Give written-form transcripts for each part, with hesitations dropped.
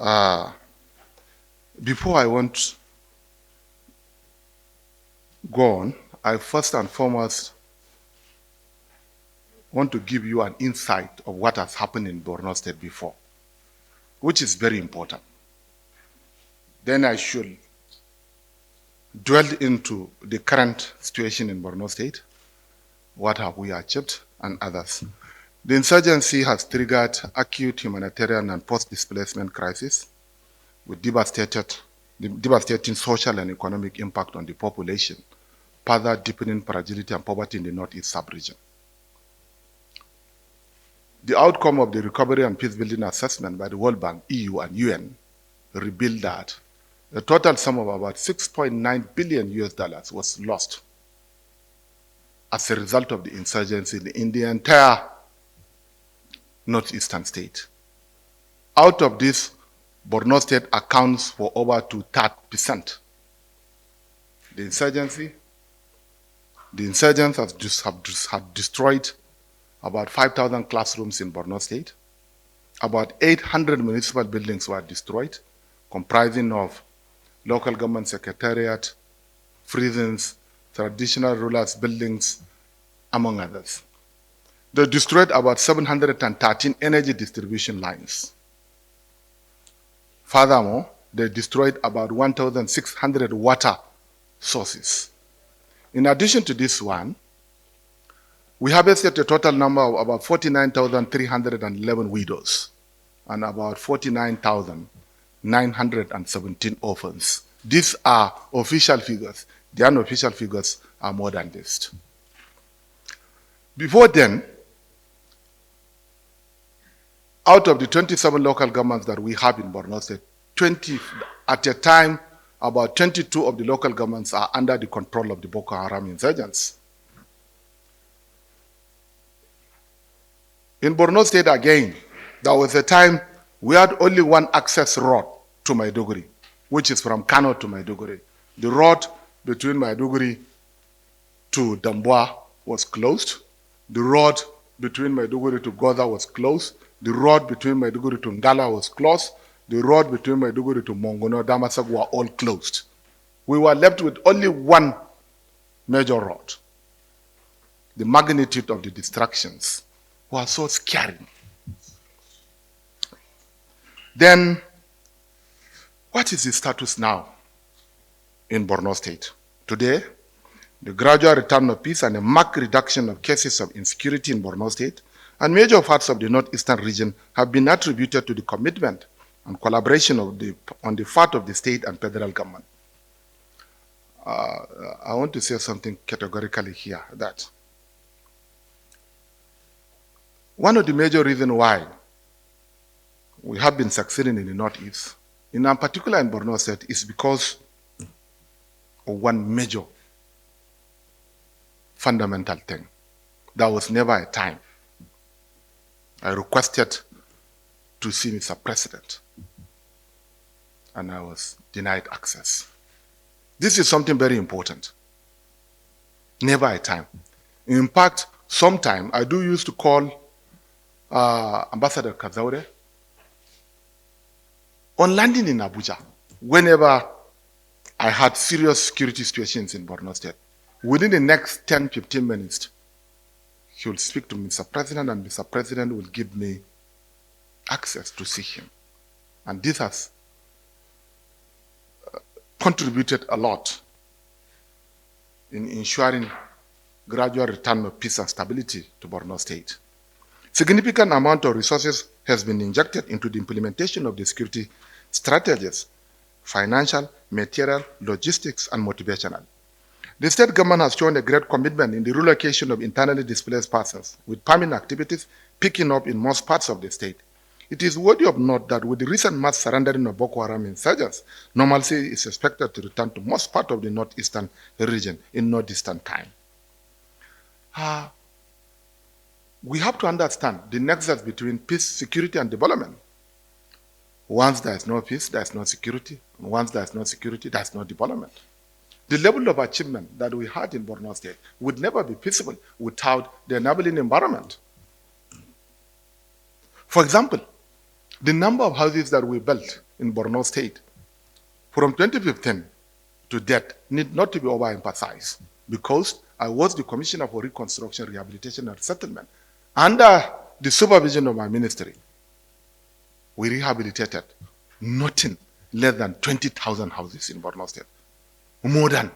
Uh, Before I want go on, I first and foremost want to give you an insight of what has happened in Borno State before, which is very important. Then I should dwell into the current situation in Borno State, what have we achieved, and others. The insurgency has triggered acute humanitarian and post-displacement crisis with devastating social and economic impact on the population, further deepening fragility and poverty in the Northeast sub-region. The outcome of the Recovery and Peace-Building Assessment by the World Bank, EU, and UN revealed that a total sum of about 6.9 billion US dollars was lost as a result of the insurgency in the entire northeastern state. Out of this, Borno State accounts for over 2/3%. The insurgents have destroyed about 5,000 classrooms in Borno State. About 800 municipal buildings were destroyed, comprising of local government secretariat, prisons, traditional rulers' buildings, among others. They destroyed about 713 energy distribution lines. Furthermore, they destroyed about 1,600 water sources. In addition to this one, we harvested a total number of about 49,311 widows and about 49,917 orphans. These are official figures. The unofficial figures are more than this. Before then, out of the 27 local governments that we have in Borno State, at a time, about 22 of the local governments are under the control of the Boko Haram insurgents. In Borno State again, there was a time we had only one access road to Maiduguri, which is from Kano to Maiduguri. The road between Maiduguri to Damboa was closed. The road between Maiduguri to Goza was closed. The road between Maiduguri to Ndala was closed. The road between Maiduguri to Mongono, Damasak were all closed. We were left with only one major road. The magnitude of the destructions was so scary. Then, what is the status now in Borno State? Today, the gradual return of peace and a marked reduction of cases of insecurity in Borno State and major parts of the northeastern region have been attributed to the commitment and collaboration on the part of the state and federal government. I want to say something categorically here, that one of the major reasons why we have been succeeding in the Northeast, in particular in Borno State, is because of one major fundamental thing. There was never a time I requested to see Mr. President, and I was denied access. This is something very important. Never a time. In fact, sometime I do used to call Ambassador Kazaure on landing in Abuja whenever I had serious security situations in Borno State. Within the next 10-15 minutes, he will speak to Mr. President, and Mr. President will give me access to see him. And this has contributed a lot in ensuring gradual return of peace and stability to Borno State. Significant amount of resources has been injected into the implementation of the security strategies, financial, material, logistics, and motivational. The state government has shown a great commitment in the relocation of internally displaced persons, with farming activities picking up in most parts of the state. It is worthy of note that with the recent mass surrendering of Boko Haram insurgents, normalcy is expected to return to most part of the northeastern region in no distant time. We have to understand the nexus between peace, security, and development. Once there is no peace, there is no security. And once there is no security, there is no development. The level of achievement that we had in Borno State would never be feasible without the enabling environment. For example, the number of houses that we built in Borno State from 2015 to date need not to be overemphasized, because I was the Commissioner for Reconstruction, Rehabilitation, and Resettlement. Under the supervision of my ministry, we rehabilitated nothing less than 20,000 houses in Borno State. More than,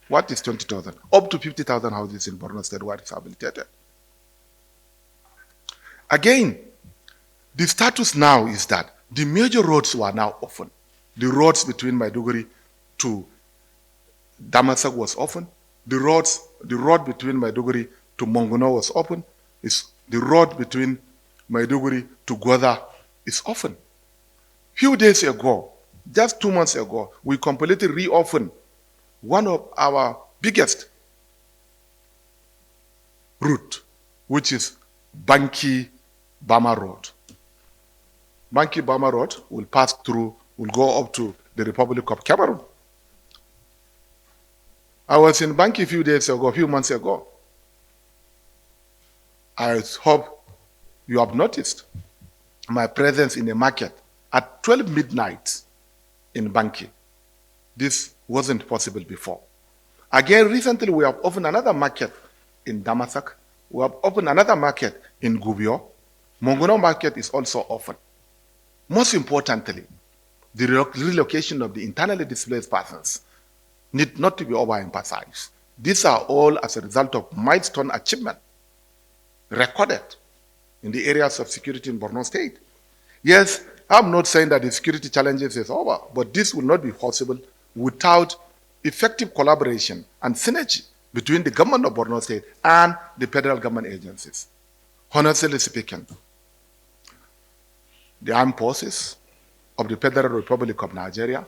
what is 20,000? Up to 50,000 houses in Borno State were rehabilitated. Again, the status now is that the major roads were now open. The roads between Maiduguri to Damasak was open. The road between Maiduguri to Mongono was open. The road between Maiduguri to Goda is open. Few days ago, just 2 months ago, we completely reopened one of our biggest route, which is Banki-Bama Road. Banki-Bama Road will pass through, will go up to the Republic of Cameroon. I was in Banki a few months ago. I hope you have noticed my presence in the market at 12 midnight in Banki. This wasn't possible before. Again, recently we have opened another market in Damasak. We have opened another market in Gubio. Mongono market is also open. Most importantly, the relocation of the internally displaced persons need not to be overemphasized. These are all as a result of milestone achievement recorded in the areas of security in Borno State. Yes, I'm not saying that the security challenges is over, but this will not be possible without effective collaboration and synergy between the government of Borno State and the federal government agencies. Honestly speaking, the armed forces of the Federal Republic of Nigeria,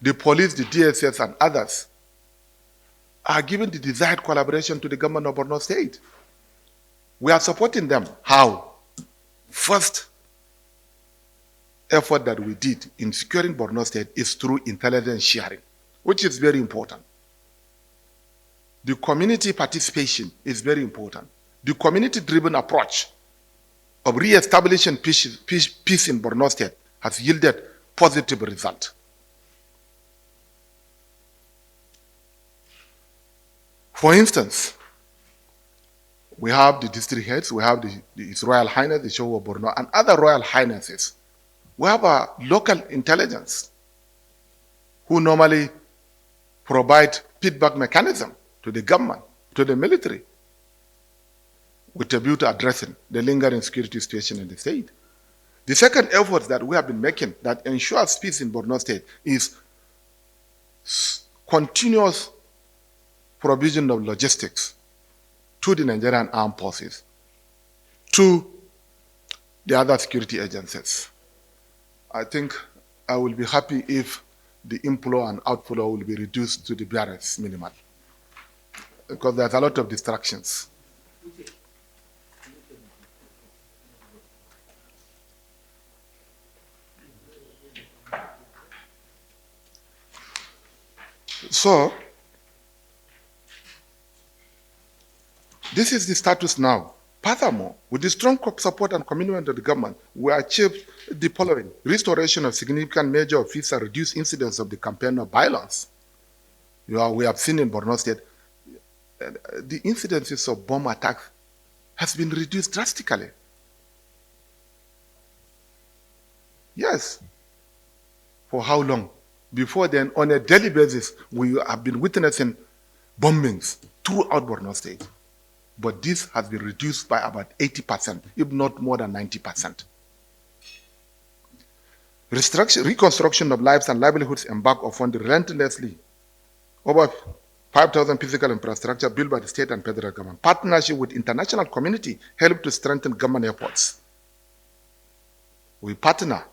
the police, the DSS, and others are giving the desired collaboration to the government of Borno State. We are supporting them. How? First effort that we did in securing Borno State is through intelligence sharing, which is very important. The community participation is very important. The community-driven approach of re-establishing peace in Borno State has yielded positive results. For instance, we have the district heads, we have His Royal Highness, the Show of Borno, and other Royal Highnesses. We have a local intelligence who normally provide feedback mechanism to the government, to the military, with a view to addressing the lingering security situation in the state. The second effort that we have been making that ensures peace in Borno State is continuous provision of logistics to the Nigerian armed forces, to the other security agencies. I think I will be happy if the inflow and outflow will be reduced to the barest minimal, because there's a lot of distractions. So, this is the status now. Furthermore, with the strong support and commitment of the government, we achieved the following: restoration of significant measure of peace and reduced incidents of the campaign of violence. We have seen in Borno State, the incidences of bomb attacks has been reduced drastically. Yes. For how long? Before then, on a daily basis, we have been witnessing bombings throughout Borno State. But this has been reduced by about 80%, if not more than 90%. Reconstruction of lives and livelihoods embarked upon relentlessly. Over 5,000 physical infrastructure built by the state and federal government. Partnership with international community helped to strengthen government efforts. We partner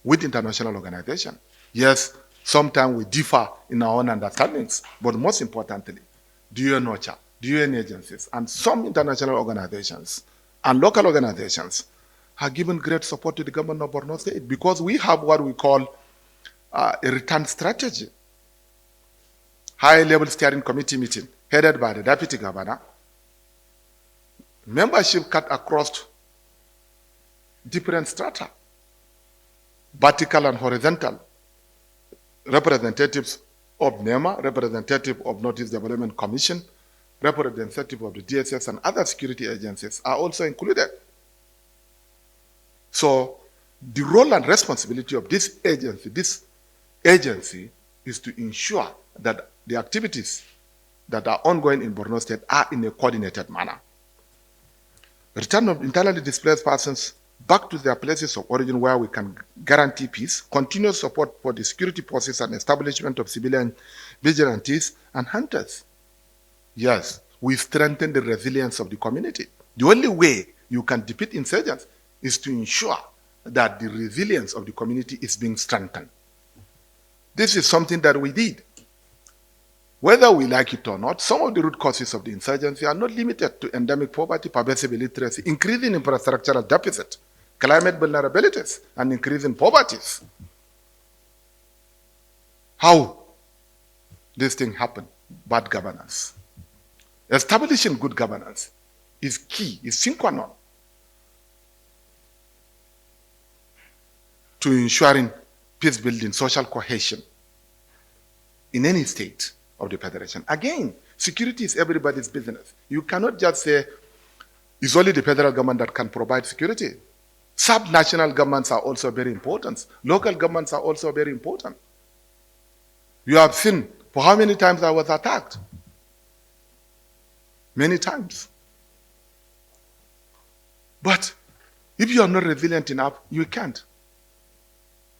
with international organizations. Yes, sometimes we differ in our own understandings, but most importantly, the UN OCHA, the UN agencies, and some international organizations and local organizations have given great support to the government of Borno State, because we have what we call a return strategy. High-level steering committee meeting headed by the deputy governor. Membership cut across different strata. vertical and horizontal representatives of NEMA, representative of Northeast Development Commission, representative of the DSS and other security agencies are also included. So the role and responsibility of this agency is to ensure that the activities that are ongoing in Borno State are in a coordinated manner. Return of internally displaced persons back to their places of origin where we can guarantee peace, continuous support for the security forces and establishment of civilian vigilantes and hunters. Yes, we strengthen the resilience of the community. The only way you can defeat insurgents is to ensure that the resilience of the community is being strengthened. This is something that we did. Whether we like it or not, some of the root causes of the insurgency are not limited to endemic poverty, pervasive illiteracy, increasing infrastructural deficit, climate vulnerabilities, and increasing poverties. How this thing happen? Bad governance. Establishing good governance is key, is sine qua non to ensuring peace building, social cohesion in any state of the Federation. Again, security is everybody's business. You cannot just say it's only the federal government that can provide security. Sub-national governments are also very important. Local governments are also very important. You have seen for how many times I was attacked. Many times. But if you are not resilient enough, you can't.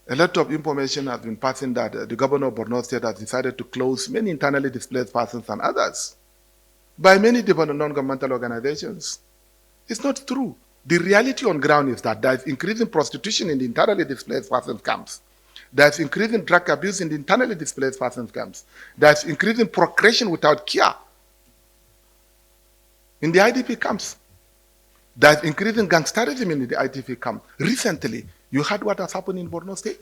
A lot of information has been passing that the governor of Borno State has decided to close many internally displaced persons and others by many different non-governmental organizations. It's not true. The reality on ground is that there is increasing prostitution in the internally displaced persons camps. There is increasing drug abuse in the internally displaced persons camps. There is increasing procreation without care in the IDP camps. There is increasing gangsterism in the IDP camp. Recently, you heard what has happened in Borno State.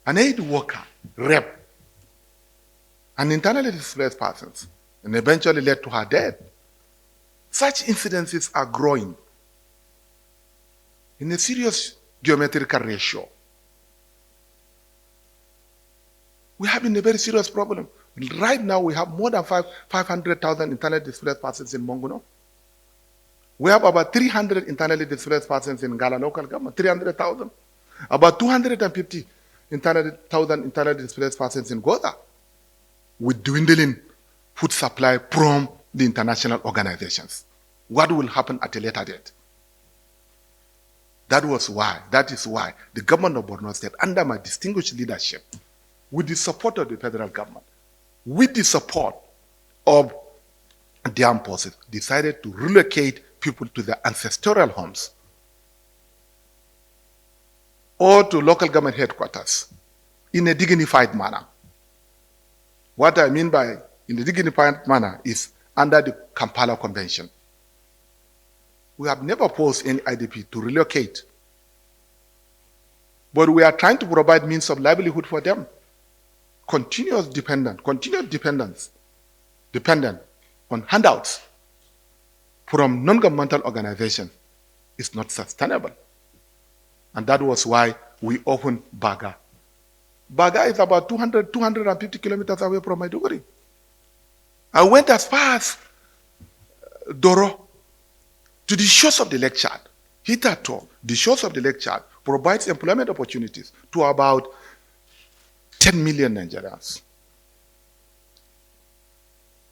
An aid worker raped an internally displaced person and eventually led to her death. Such incidences are growing in a serious geometrical ratio. We have a very serious problem. Right now, we have more than 500,000 internally displaced persons in Monguno. We have about 300 internally displaced persons in Gala local government, 300,000. About 250,000 internally displaced persons in Goza, with dwindling food supply from the international organizations. What will happen at a later date? That is why the government of Borno State, under my distinguished leadership, with the support of the federal government, with the support of the armed forces, decided to relocate people to their ancestral homes or to local government headquarters in a dignified manner. What I mean by in a dignified manner is under the Kampala Convention. We have never forced any IDP to relocate, but we are trying to provide means of livelihood for them. Continuous dependence dependent on handouts from non-governmental organizations is not sustainable. And that was why we opened Baga. Baga is about 250 kilometers away from Maiduguri. I went as far as Doro to the shores of the Lake Chad. Hitherto, the shores of the Lake Chad provides employment opportunities to about 10 million Nigerians.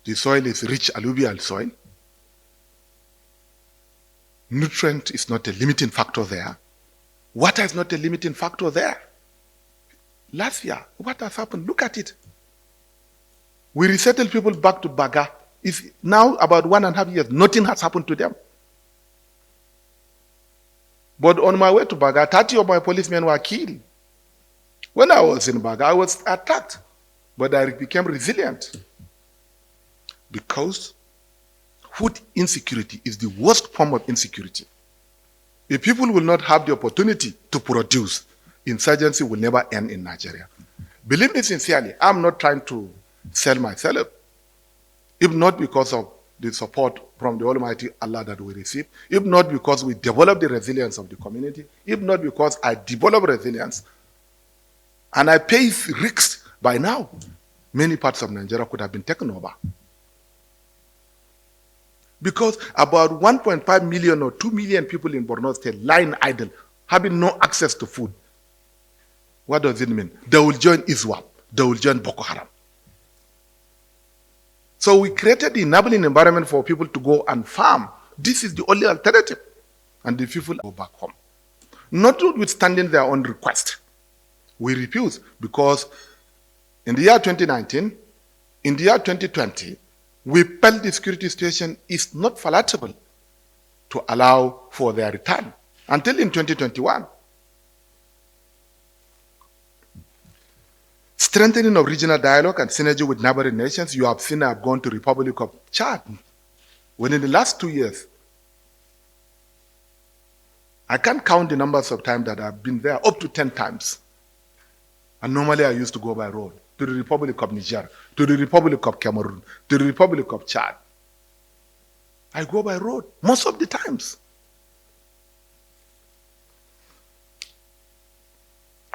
The soil is rich alluvial soil. Nutrient is not a limiting factor there. Water is not a limiting factor there. Last year, what has happened? Look at it. We resettled people back to Baga. It's now about 1.5 years. Nothing has happened to them. But on my way to Baga, 30 of my policemen were killed. When I was in Baga, I was attacked. But I became resilient. Because food insecurity is the worst form of insecurity. If people will not have the opportunity to produce, insurgency will never end in Nigeria. Believe me sincerely, I'm not trying to sell myself. If not because of the support from the Almighty Allah that we receive, if not because we develop the resilience of the community, if not because I develop resilience and I pay risks, by now, many parts of Nigeria could have been taken over. Because about 1.5 million or 2 million people in Borno State lying idle, having no access to food. What does it mean? They will join ISWAP. They will join Boko Haram. So we created the enabling environment for people to go and farm. This is the only alternative. And the people go back home. Notwithstanding their own request, we refuse, because in the year 2019, in the year 2020, we felt the security situation is not palatable to allow for their return until in 2021. Strengthening of regional dialogue and synergy with neighboring nations. You have seen I have gone to Republic of Chad. Within the last 2 years, I can't count the numbers of times that I've been there, up to 10 times. And normally I used to go by road to the Republic of Niger, to the Republic of Cameroon, to the Republic of Chad. I go by road most of the times.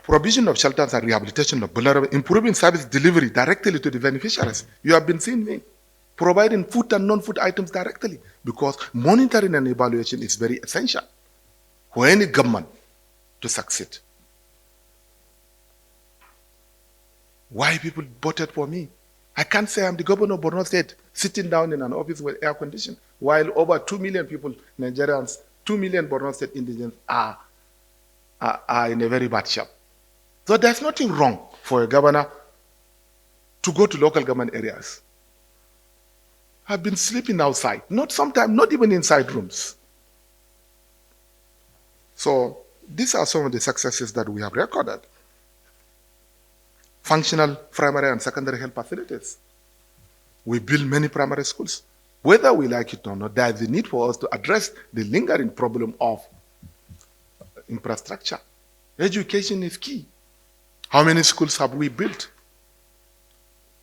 Provision of shelters and rehabilitation of vulnerable, improving service delivery directly to the beneficiaries. You have been seeing me providing food and non-food items directly, because monitoring and evaluation is very essential for any government to succeed. Why people voted for me? I can't say I'm the governor of Borno State sitting down in an office with air conditioning, while over 2 million people, Nigerians, 2 million Borno State indigents are in a very bad shape. So there's nothing wrong for a governor to go to local government areas. I've been sleeping outside, sometimes not even inside rooms. So these are some of the successes that we have recorded. Functional primary and secondary health facilities. We build many primary schools. Whether we like it or not, there is a need for us to address the lingering problem of infrastructure. Education is key. How many schools have we built?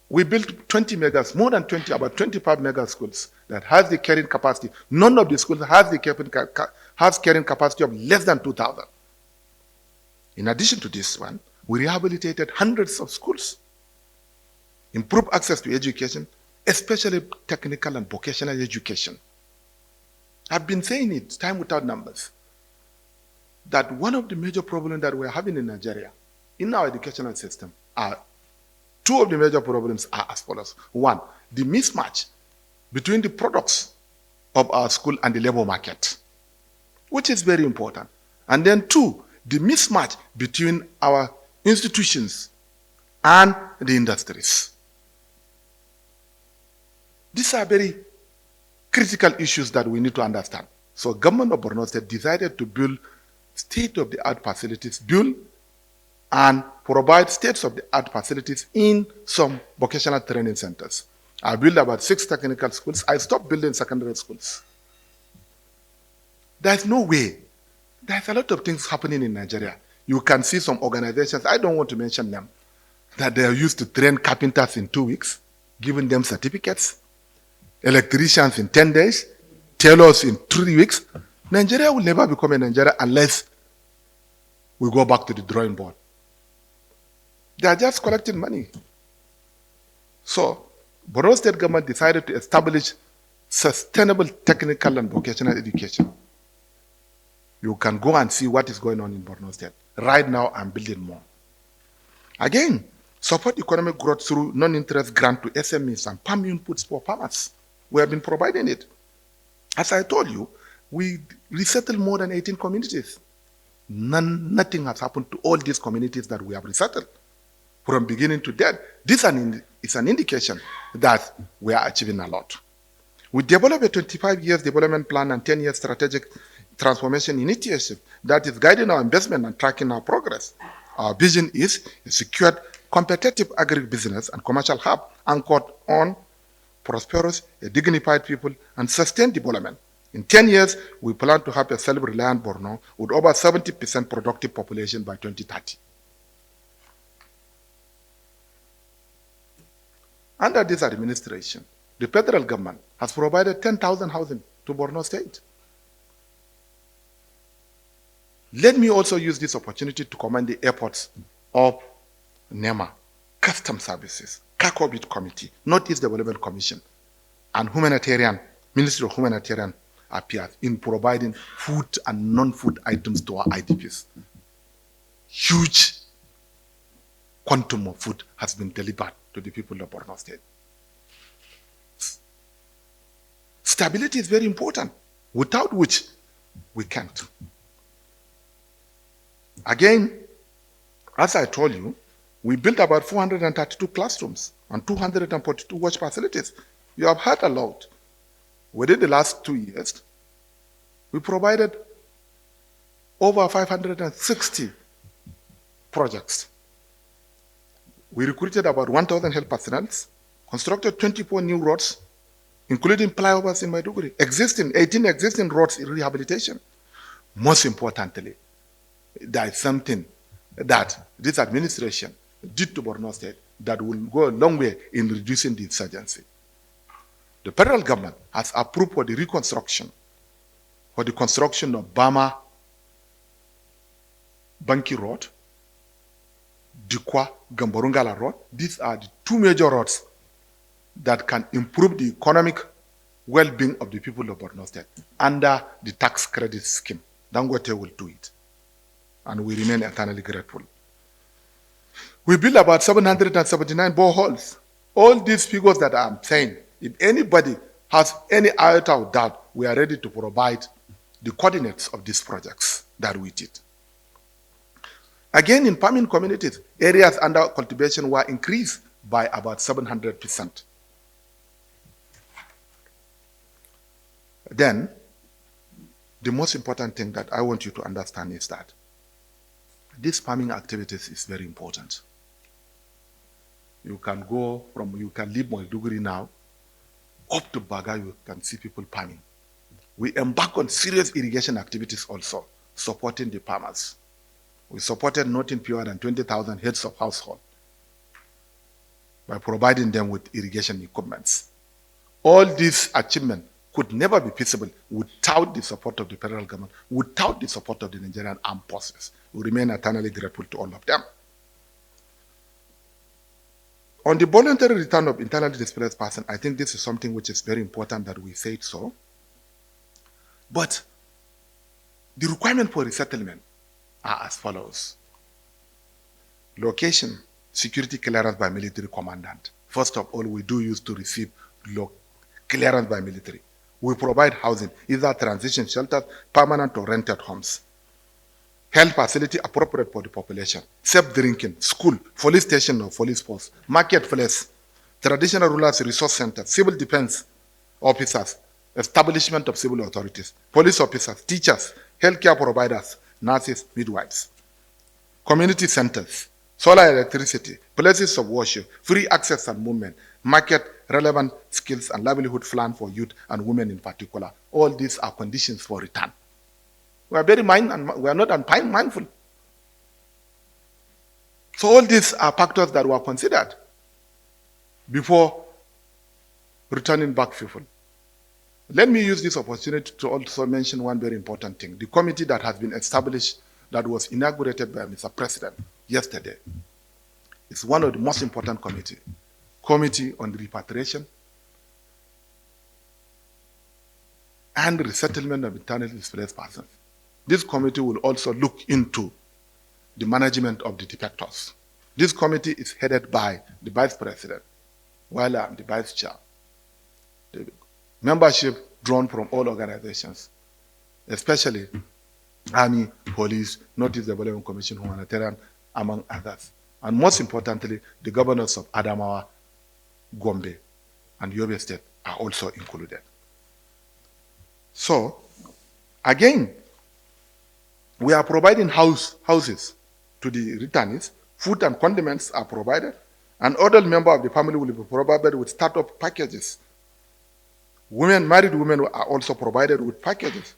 We built 20 megas, more than 20, about 25 mega schools that has the carrying capacity. None of the schools has the carrying capacity of less than 2,000. In addition to this one, we rehabilitated hundreds of schools, improved access to education, especially technical and vocational education. I've been saying it time without numbers, that one of the major problems that we're having in Nigeria, in our educational system, two of the major problems are as follows. One, the mismatch between the products of our school and the labor market, which is very important. And then two, the mismatch between our institutions and the industries. These are very critical issues that we need to understand. So government of Borno State decided to build state-of-the-art facilities, build and provide state-of-the-art facilities in some vocational training centers. I built about 6 technical schools. I stopped building secondary schools. There's no way. There's a lot of things happening in Nigeria. You can see some organizations, I don't want to mention them, that they are used to train carpenters in 2 weeks, giving them certificates, electricians in 10 days, tailors in 3 weeks. Nigeria will never become a Nigeria unless we go back to the drawing board. They are just collecting money. So, Borno State government decided to establish sustainable technical and vocational education. You can go and see what is going on in Borno State. Right now, I'm building more. Again, support economic growth through non-interest grant to SMEs and farm inputs for farmers. We have been providing it. As I told you, we resettled more than 18 communities. Nothing has happened to all these communities that we have resettled. From beginning to death, this is an indication that we are achieving a lot. We developed a 25 years development plan and 10 years strategic transformation initiative that is guiding our investment and tracking our progress. Our vision is a secured, competitive agribusiness and commercial hub anchored on prosperous, dignified people, and sustained development. In 10 years, we plan to have a self-reliant Borno with over 70% productive population by 2030. Under this administration, the federal government has provided 10,000 housing to Borno State. Let me also use this opportunity to commend the efforts of NEMA, Customs Services, Kakobit Committee, Northeast Development Commission, and Ministry of Humanitarian Affairs in providing food and non-food items to our IDPs. Huge quantum of food has been delivered to the people of Borno State. Stability is very important, without which we can't. Again, as I told you, we built about 432 classrooms and 242 watch facilities. You have heard a lot. Within the last 2 years, we provided over 560 projects. We recruited about 1,000 health personnel, constructed 24 new roads, including flyovers in Maiduguri, 18 existing roads in rehabilitation. Most importantly, there is something that this administration did to Borno State that will go a long way in reducing the insurgency. The federal government has approved for the reconstruction, for the construction of Bama Banki Road, Dikwa Gamborungala Road. These are the two major roads that can improve the economic well-being of the people of Borno State under the tax credit scheme. Dangote will do it, and we remain eternally grateful. We built about 779 boreholes. All these figures that I'm saying, if anybody has any iota of doubt, we are ready to provide the coordinates of these projects that we did. Again, in farming communities, areas under cultivation were increased by about 700%. Then, the most important thing that I want you to understand is that these farming activities is very important. You can leave Maiduguri now, up to Baga, you can see people farming. We embark on serious irrigation activities also, supporting the farmers. We supported nothing fewer than 20,000 heads of household by providing them with irrigation equipments. All these achievements could never be feasible without the support of the federal government, without the support of the Nigerian armed forces. We remain eternally grateful to all of them. On the voluntary return of internally displaced persons, I think this is something which is very important that we say so. But the requirement for resettlement are as follows. Location, security clearance by military commandant. First of all, we do use to receive clearance by military. We provide housing, either transition shelters, permanent or rented homes. Health facility appropriate for the population. Safe drinking, school, police station or police post, marketplace, traditional rulers resource center, civil defense officers, establishment of civil authorities, police officers, teachers, healthcare providers, nurses, midwives. Community centers, solar electricity, places of worship, free access and movement, market relevant skills and livelihood plan for youth and women in particular. All these are conditions for return. We are very we are not mindful. So all these are factors that were considered before returning back people. Let me use this opportunity to also mention one very important thing. The committee that has been established, that was inaugurated by Mr. President yesterday, is one of the most important committees. Committee on Repatriation and Resettlement of Internally Displaced Persons. This committee will also look into the management of the defectors. This committee is headed by the Vice President, while I'm the Vice Chair. The membership drawn from all organizations, especially Army, Police, Northeast Development Commission, Humanitarian, among others. And most importantly, the governors of Adamawa, Gombe, and Yobe State are also included. So, again, we are providing houses to the returnees. Food and condiments are provided. An adult member of the family will be provided with startup packages. Married women are also provided with packages.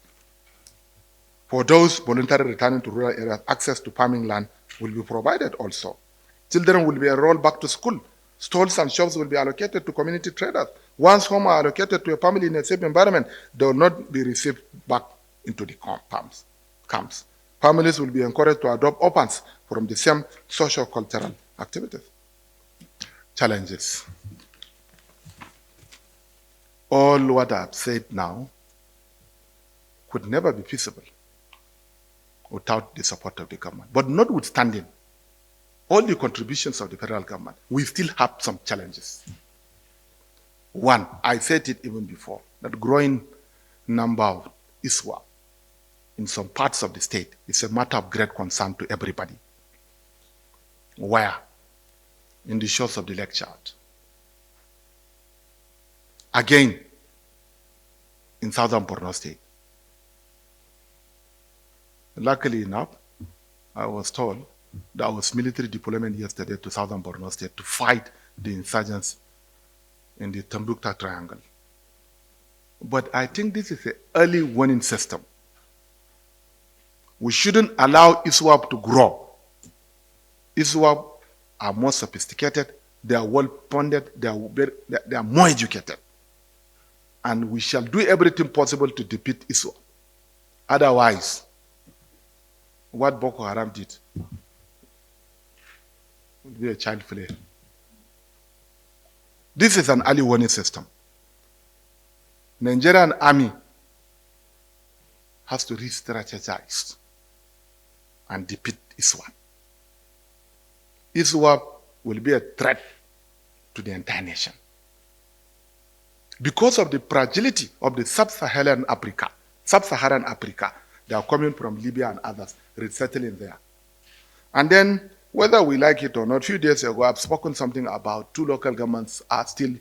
For those voluntarily returning to rural areas, access to farming land will be provided also. Children will be enrolled back to school. Stalls and shops will be allocated to community traders Once homes are allocated to a family in a safe environment, they will not be received back into the camps. Families will be encouraged to adopt orphans from the same socio-cultural activities. Challenges. All what I've said now could never be feasible without the support of the government. But notwithstanding all the contributions of the federal government, we still have some challenges. One, I said it even before, that growing number of ISWAP in some parts of the state is a matter of great concern to everybody. Where? In the shores of the Lake Chad. Again, in southern Borno State. Luckily enough, I was told there was military deployment yesterday to southern Borno State to fight the insurgents in the Tambukta Triangle. But I think this is an early warning system. We shouldn't allow ISWAP to grow. ISWAP are more sophisticated, they are well-funded, they are more educated. And we shall do everything possible to defeat ISWAP. Otherwise, what Boko Haram did will be a child play. This is an early warning system. Nigerian army has to re-strategize and defeat ISWAP. ISWAP will be a threat to the entire nation. Because of the fragility of the sub-Saharan Africa, they are coming from Libya and others, resettling there. And then, whether we like it or not, a few days ago, I've spoken something about 2 local governments are still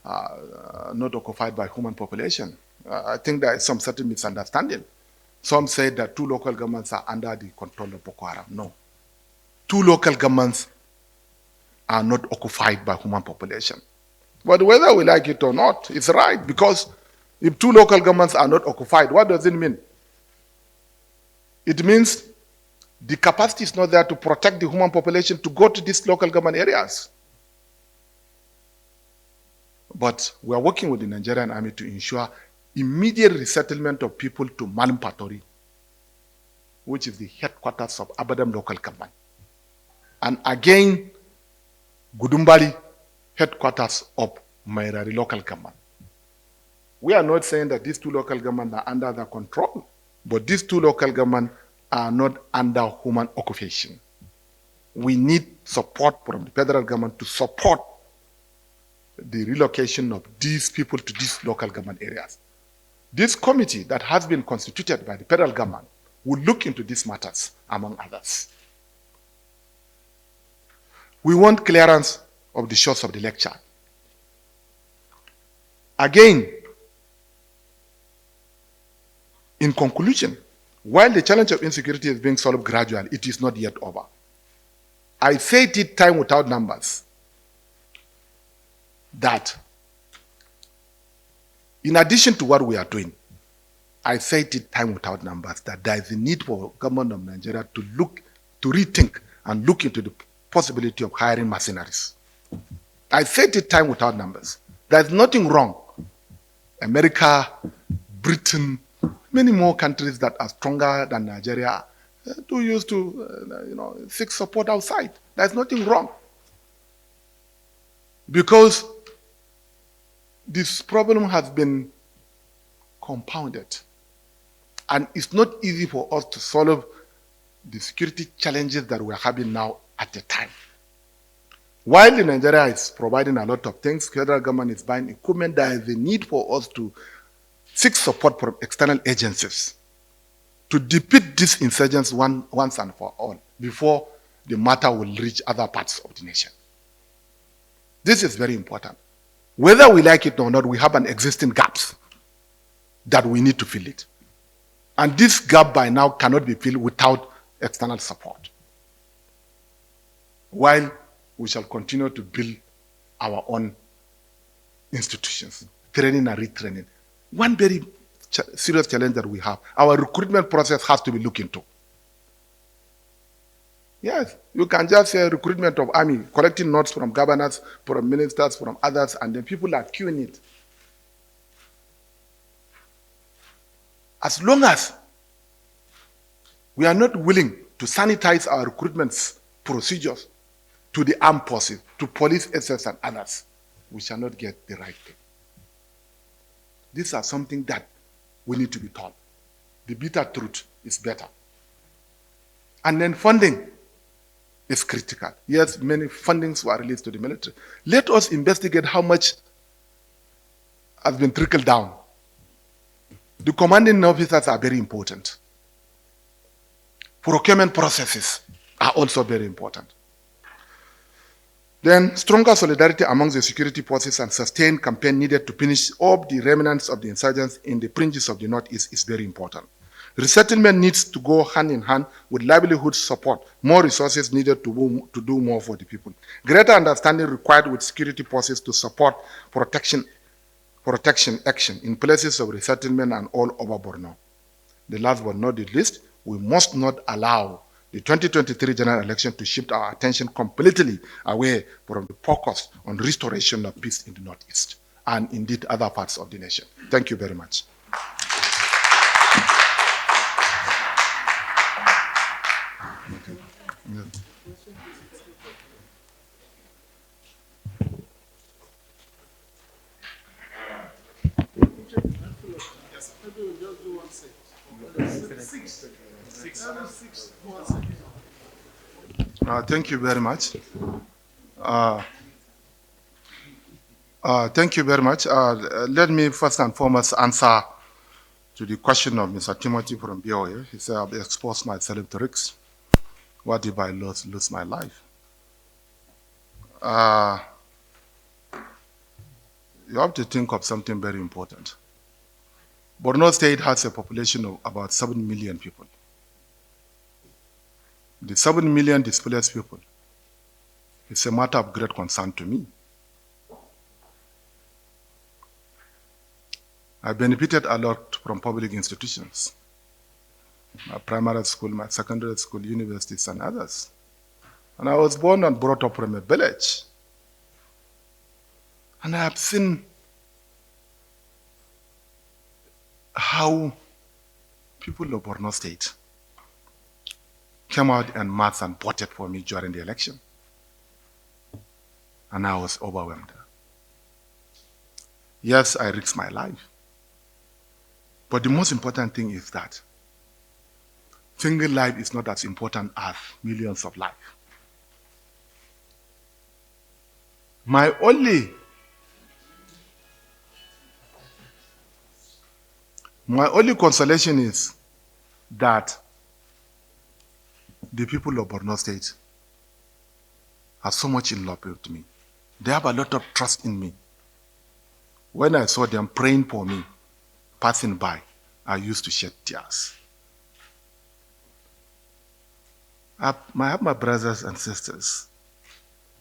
not occupied by human population. I think there is some certain misunderstanding. Some say that 2 local governments are under the control of Boko Haram. No. 2 local governments are not occupied by human population. But whether we like it or not, it's right, because if 2 local governments are not occupied, what does it mean? It means the capacity is not there to protect the human population to go to these local government areas. But we are working with the Nigerian army to ensure immediate resettlement of people to Malumpatori, which is the headquarters of Abadam local government. And again, Gudumbali, headquarters of Mairari local government. We are not saying that these 2 local governments are under their control, but these 2 local governments are not under human occupation. We need support from the federal government to support the relocation of these people to these local government areas. This committee that has been constituted by the federal government will look into these matters, among others. We want clearance of the shores of the Lake Chad. Again, in conclusion, while the challenge of insecurity is being solved gradually, it is not yet over. I said it time without numbers that in addition to what we are doing, I said it time without numbers that there is a need for government of Nigeria to rethink and look into the possibility of hiring mercenaries. I said it time without numbers. There's nothing wrong. America, Britain, many more countries that are stronger than Nigeria do use to seek support outside. There's nothing wrong. Because this problem has been compounded. And it's not easy for us to solve the security challenges that we're having now at the time. While Nigeria is providing a lot of things, federal government is buying equipment, there is a need for us to seek support from external agencies to defeat these insurgents once and for all before the matter will reach other parts of the nation. This is very important. Whether we like it or not, we have an existing gaps that we need to fill it. And this gap by now cannot be filled without external support. While we shall continue to build our own institutions, training and retraining. One very serious challenge that we have, our recruitment process has to be looked into. Yes, you can just say recruitment of army, collecting notes from governors, from ministers, from others, and then people are queuing it. As long as we are not willing to sanitize our recruitment procedures to the armed forces, to police, SS, and others, we shall not get the right thing. These are something that we need to be taught. The bitter truth is better. And then funding is critical. Yes, many fundings were released to the military. Let us investigate how much has been trickled down. The commanding officers are very important. Procurement processes are also very important. Then stronger solidarity among the security forces and sustained campaign needed to finish off the remnants of the insurgents in the fringes of the Northeast is very important. Resettlement needs to go hand in hand with livelihood support. More resources needed to do more for the people. Greater understanding required with security forces to support protection action in places of resettlement and all over Borno. The last but not the least, we must not allow the 2023 general election to shift our attention completely away from the focus on restoration of peace in the Northeast and indeed other parts of the nation. Thank you very much. Thank you very much. Thank you very much. Let me first and foremost answer to the question of Mr. Timothy from BOA. He said, I've exposed myself to risks. What if I lose my life? You have to think of something very important. Borno State has a population of about 7 million people. The 7 million displaced people is a matter of great concern to me. I benefited a lot from public institutions, my primary school, my secondary school, universities, and others. And I was born and brought up from a village. And I have seen how people of Borno State came out en masse and voted for me during the election. And I was overwhelmed. Yes, I risked my life. But the most important thing is that single life is not as important as millions of lives. My only consolation is that the people of Borno State are so much in love with me. They have a lot of trust in me. When I saw them praying for me, passing by, I used to shed tears. I have my brothers and sisters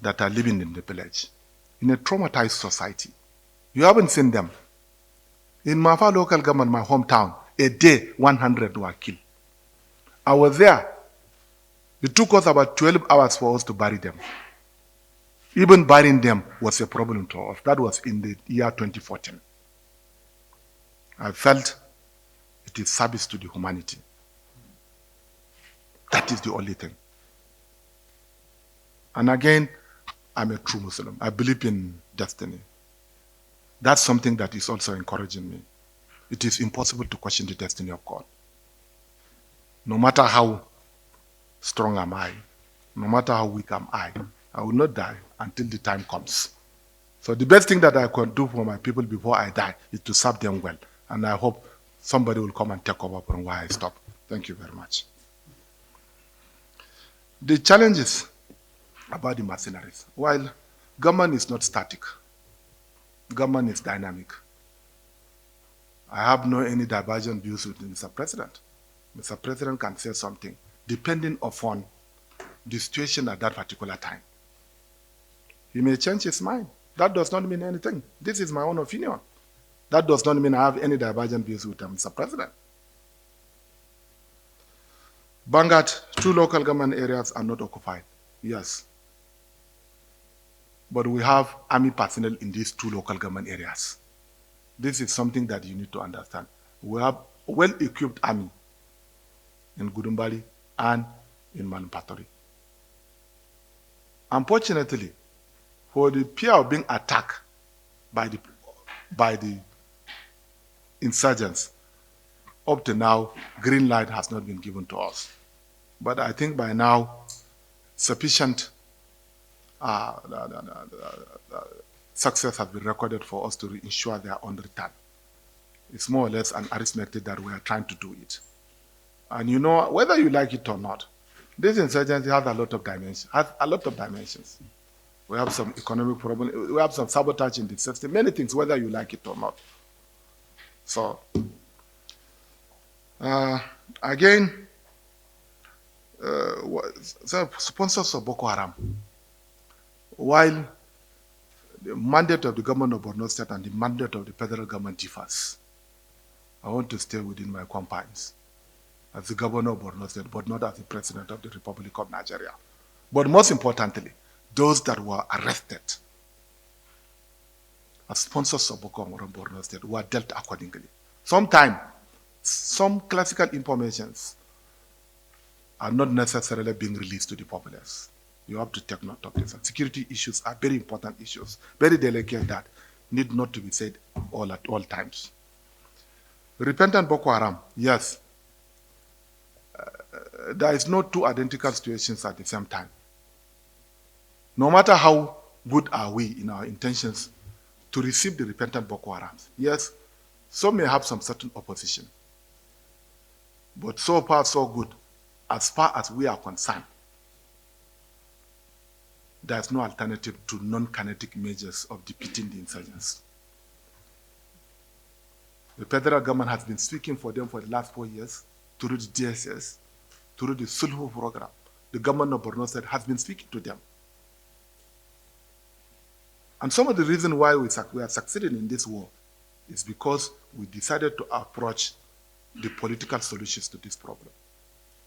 that are living in the village, in a traumatized society. You haven't seen them. In Mafa local government, my hometown, a day, 100 were killed. I was there. It took us about 12 hours for us to bury them. Even burying them was a problem to us. That was in the year 2014. I felt it is service to the humanity. That is the only thing. And again, I'm a true Muslim. I believe in destiny. That's something that is also encouraging me. It is impossible to question the destiny of God. No matter how strong am I, no matter how weak am I will not die until the time comes. So the best thing that I can do for my people before I die is to serve them well. And I hope somebody will come and take over from where I stop. Thank you very much. The challenges about the mercenaries. While government is not static, government is dynamic. I have no any divergent views with Mr. President. Mr. President can say something depending upon the situation at that particular time. He may change his mind. That does not mean anything. This is my own opinion. That does not mean I have any divergent views with Mr. President. Bangat, 2 local government areas are not occupied. Yes. But we have army personnel in these 2 local government areas. This is something that you need to understand. We have well-equipped army in Gudumbali and in Manupaturi. Unfortunately, for the fear of being attacked by the insurgents, up to now, green light has not been given to us. But I think by now, sufficient success has been recorded for us to ensure their own return. It's more or less an arithmetic that we are trying to do it. And you know, whether you like it or not, this insurgency has a lot of dimensions. We have some economic problems, we have some sabotage in the system, many things, whether you like it or not. So, again, sponsors of Boko Haram, while the mandate of the government of Borno State and the mandate of the federal government differs, I want to stay within my confines as the governor of Borno State, but not as the president of the Republic of Nigeria. But most importantly, those that were arrested as sponsors of Boko Haram Borno State were dealt accordingly. Sometimes, some classical informations are not necessarily being released to the populace. You have to take note of this. And security issues are very important issues, very delicate that need not to be said at all times. Repentant Boko Haram, yes. There is no 2 identical situations at the same time. No matter how good are we in our intentions to receive the repentant Boko Harams, yes, some may have some certain opposition. But so far, so good. As far as we are concerned, there is no alternative to non-kinetic measures of defeating the insurgents. The federal government has been speaking for them for the last 4 years through the DSS, through the Zulum program. The government of Borno State has been speaking to them. And some of the reasons why we are succeeding in this war is because we decided to approach the political solutions to this problem.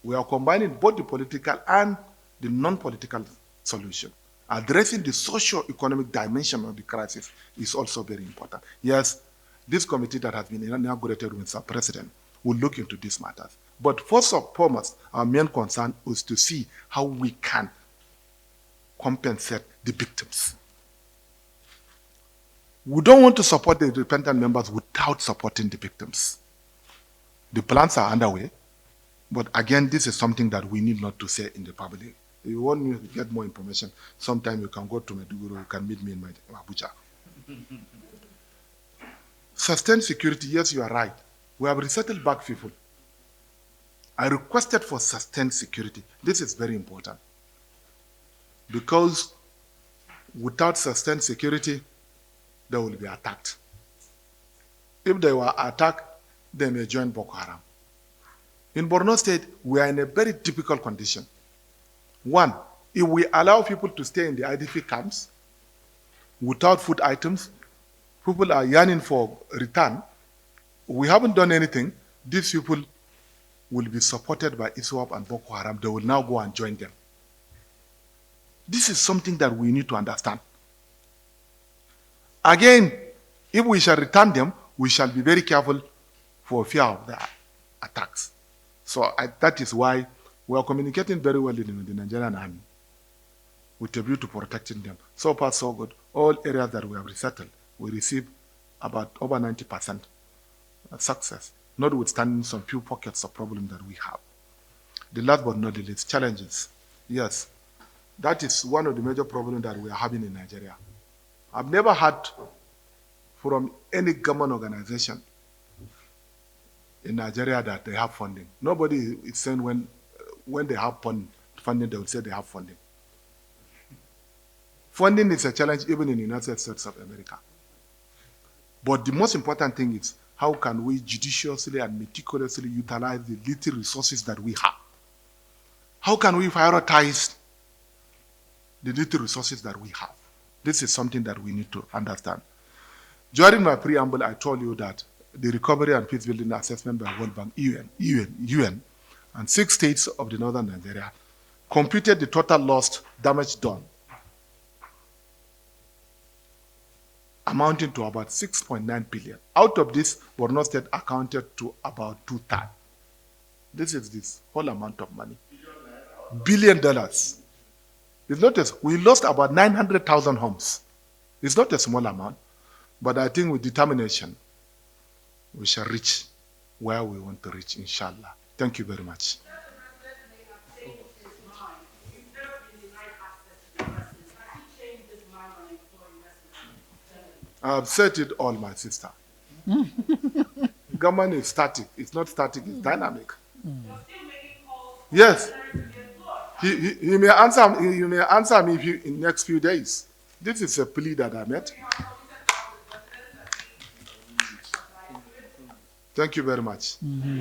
We are combining both the political and the non-political solution. Addressing the socio-economic dimension of the crisis is also very important. Yes, this committee that has been inaugurated with our president will look into these matters. But first and foremost, our main concern is to see how we can compensate the victims. We don't want to support the repentant members without supporting the victims. The plans are underway, but again, this is something that we need not to say in the public. If you want me to get more information, sometime you can go to Maiduguri, you can meet me in my Abuja. Sustained security, yes, you are right. We have resettled back people. I requested for sustained security. This is very important. Because without sustained security, they will be attacked. If they were attacked, they may join Boko Haram. In Borno State, we are in a very difficult condition. One, if we allow people to stay in the IDP camps without food items, people are yearning for return. We haven't done anything. These people will be supported by ISWAP and Boko Haram. They will now go and join them. This is something that we need to understand. Again, if we shall return them, we shall be very careful for fear of the attacks. So that is why we are communicating very well in the Nigerian army with a view to protecting them. So far, so good. All areas that we have resettled, we receive about over 90% success, notwithstanding some few pockets of problem that we have. The last but not the least, challenges. Yes, that is one of the major problems that we are having in Nigeria. I've never heard from any government organization in Nigeria that they have funding. Nobody is saying when they have funding, they will say they have funding. Funding is a challenge even in the United States of America. But the most important thing is how can we judiciously and meticulously utilize the little resources that we have? How can we prioritize the little resources that we have? This is something that we need to understand. During my preamble, I told you that the Recovery and Peace Building Assessment by World Bank, UN and 6 states of the northern Nigeria computed the total lost damage done, amounting to about 6.9 billion. Out of this, Borno State accounted to about 2/3. This is this whole amount of money. $1 billion. It's not we lost about 900,000 homes. It's not a small amount, but I think with determination, we shall reach where we want to reach, inshallah. Thank you very much. I've said it all, my sister. Government is static. It's not static, it's dynamic. Yes. He may answer me in the next few days. This is a plea that I made. Thank you very much. Mm-hmm.